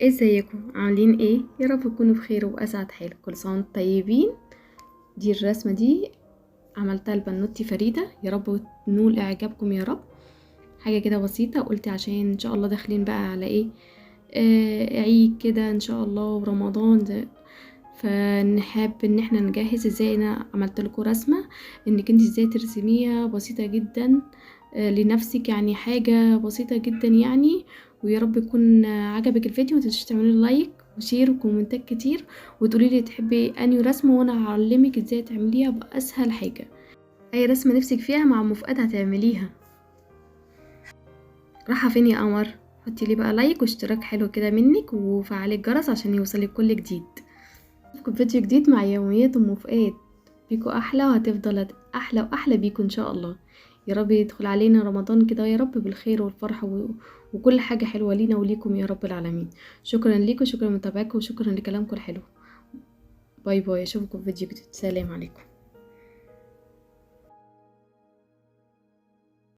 ازيكم عاملين ايه؟ يا رب تكونوا بخير واسعد حال. كل سنه وانتم طيبين. دي الرسمه دي عملتها لبنوتي فريده، يا رب تنول اعجابكم يا رب. حاجه كده بسيطه، قلت عشان ان شاء الله داخلين بقى على ايه، عيد كده ان شاء الله ورمضان ده، فنحب ان احنا نجهز. ازاي انا عملت لكم رسمه انك انت ازاي ترسميها بسيطه جدا لنفسك، يعني حاجه بسيطه جدا يعني. ويا رب يكون عجبك الفيديو، متنسوش تعملوا لايك وشير وكومنتات كتير، وتقولي لي تحبي انهي رسمه وانا هعلمك ازاي تعمليها باسهل حاجه. اي رسمه نفسك فيها مع مفاجاه هتعمليها. رايحه فين يا قمر؟ حطي لي بقى لايك واشتراك حلو كده منك، وفعلي الجرس عشان يوصلك كل جديد. اشوفكم في فيديو جديد مع يوميات ومفاجآت بيكو احلى، وهتفضل احلى واحلى بيكو ان شاء الله. يا رب يدخل علينا رمضان كده يا رب بالخير والفرح وكل حاجة حلوة لينا وليكم يا رب العالمين. شكرا ليكم، شكرا لمتابعتكم، وشكرا لكلامكم الحلو. باي باي، اشوفكم في فيديو جديد. سلام عليكم.